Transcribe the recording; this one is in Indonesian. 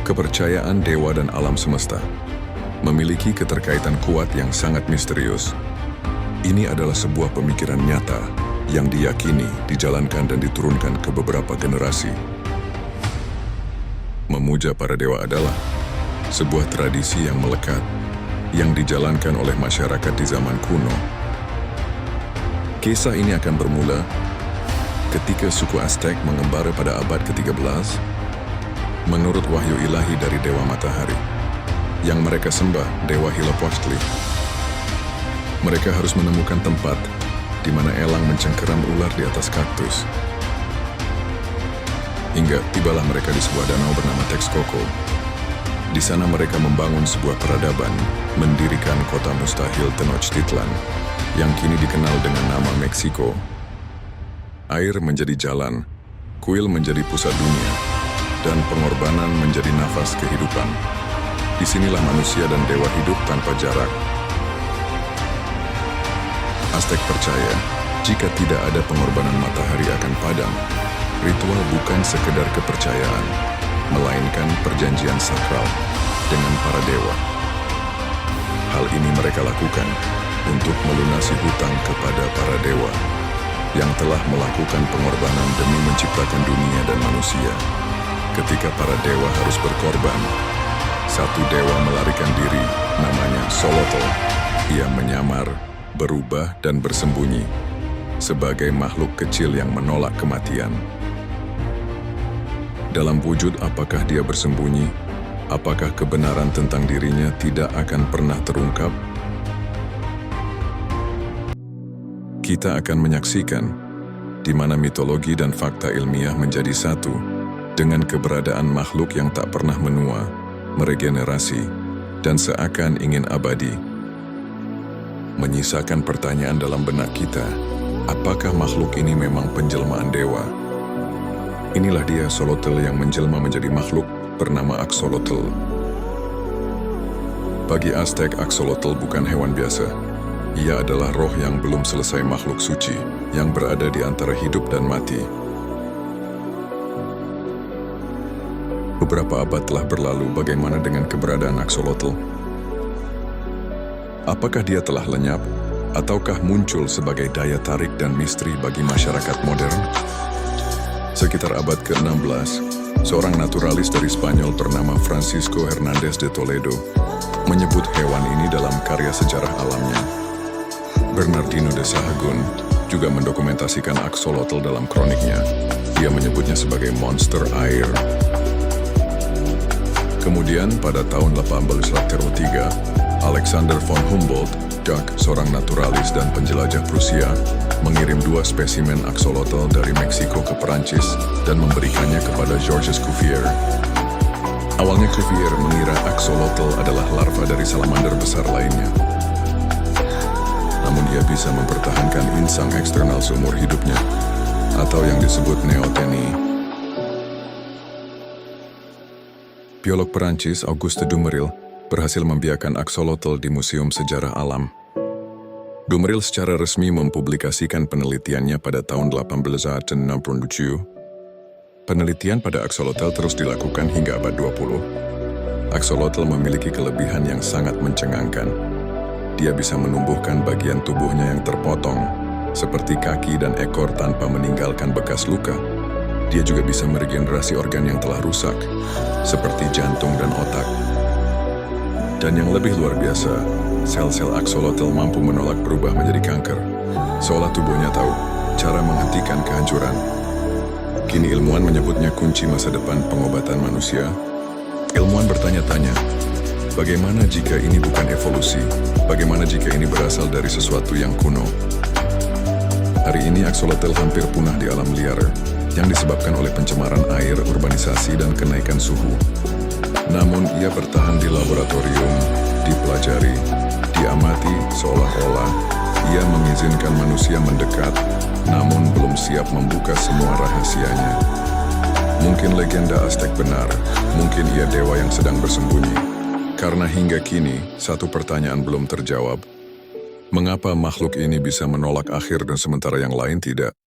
Kepercayaan dewa dan alam semesta memiliki keterkaitan kuat yang sangat misterius. Ini adalah sebuah pemikiran nyata yang diyakini, dijalankan dan diturunkan ke beberapa generasi. Memuja para dewa adalah sebuah tradisi yang melekat, yang dijalankan oleh masyarakat di zaman kuno. Kisah ini akan bermula ketika suku Aztec mengembara pada abad ke-13 menurut wahyu ilahi dari Dewa Matahari, yang mereka sembah, Dewa Huitzilopochtli. Mereka harus menemukan tempat di mana elang mencengkeram ular di atas kaktus. Hingga tibalah mereka di sebuah danau bernama Texcoco. Di sana mereka membangun sebuah peradaban, mendirikan kota mustahil Tenochtitlan, yang kini dikenal dengan nama Meksiko. Air menjadi jalan, kuil menjadi pusat dunia, dan pengorbanan menjadi nafas kehidupan. Disinilah manusia dan dewa hidup tanpa jarak. Aztec percaya, jika tidak ada pengorbanan matahari akan padam. Ritual bukan sekedar kepercayaan, melainkan perjanjian sakral dengan para dewa. Hal ini mereka lakukan untuk melunasi hutang kepada para dewa yang telah melakukan pengorbanan demi menciptakan dunia dan manusia. Ketika para dewa harus berkorban, satu dewa melarikan diri, namanya Xolotl. Ia menyamar, berubah dan bersembunyi sebagai makhluk kecil yang menolak kematian. Dalam wujud apakah dia bersembunyi? Apakah kebenaran tentang dirinya tidak akan pernah terungkap? Kita akan menyaksikan di mana mitologi dan fakta ilmiah menjadi satu dengan keberadaan makhluk yang tak pernah menua, meregenerasi, dan seakan ingin abadi. Menyisakan pertanyaan dalam benak kita, apakah makhluk ini memang penjelmaan dewa? Inilah dia Xolotl yang menjelma menjadi makhluk bernama Axolotl. Bagi Aztec, Axolotl bukan hewan biasa. Ia adalah roh yang belum selesai makhluk suci, yang berada di antara hidup dan mati. Beberapa abad telah berlalu, bagaimana dengan keberadaan Axolotl? Apakah dia telah lenyap, ataukah muncul sebagai daya tarik dan misteri bagi masyarakat modern? Sekitar abad ke-16, seorang naturalis dari Spanyol bernama Francisco Hernández de Toledo menyebut hewan ini dalam karya sejarah alamnya. Bernardino de Sahagún juga mendokumentasikan Axolotl dalam kroniknya. Dia menyebutnya sebagai monster air. Kemudian pada tahun 1803, Alexander von Humboldt, seorang naturalis dan penjelajah Prusia, mengirim 2 spesimen Axolotl dari Meksiko ke Perancis dan memberikannya kepada Georges Cuvier. Awalnya Cuvier mengira Axolotl adalah larva dari salamander besar lainnya. Namun ia bisa mempertahankan insang eksternal seumur hidupnya, atau yang disebut neoteny. Biolog Perancis Auguste Dumeril berhasil membiarkan Axolotl di Museum Sejarah Alam. Dumeril secara resmi mempublikasikan penelitiannya pada tahun 1867. Penelitian pada Axolotl terus dilakukan hingga abad 20. Axolotl memiliki kelebihan yang sangat mencengangkan. Dia bisa menumbuhkan bagian tubuhnya yang terpotong, seperti kaki dan ekor tanpa meninggalkan bekas luka. Dia juga bisa meregenerasi organ yang telah rusak, seperti jantung dan otak. Dan yang lebih luar biasa, sel-sel Axolotl mampu menolak berubah menjadi kanker, seolah tubuhnya tahu cara menghentikan kehancuran. Kini ilmuwan menyebutnya kunci masa depan pengobatan manusia. Ilmuwan bertanya-tanya, bagaimana jika ini bukan evolusi? Bagaimana jika ini berasal dari sesuatu yang kuno? Hari ini Axolotl hampir punah di alam liar, yang disebabkan oleh pencemaran air, urbanisasi, dan kenaikan suhu. Namun ia bertahan di laboratorium, dipelajari, diamati seolah-olah ia mengizinkan manusia mendekat, namun belum siap membuka semua rahasianya. Mungkin legenda Aztec benar, mungkin ia dewa yang sedang bersembunyi. Karena hingga kini, satu pertanyaan belum terjawab. Mengapa makhluk ini bisa menolak akhir dan sementara yang lain tidak?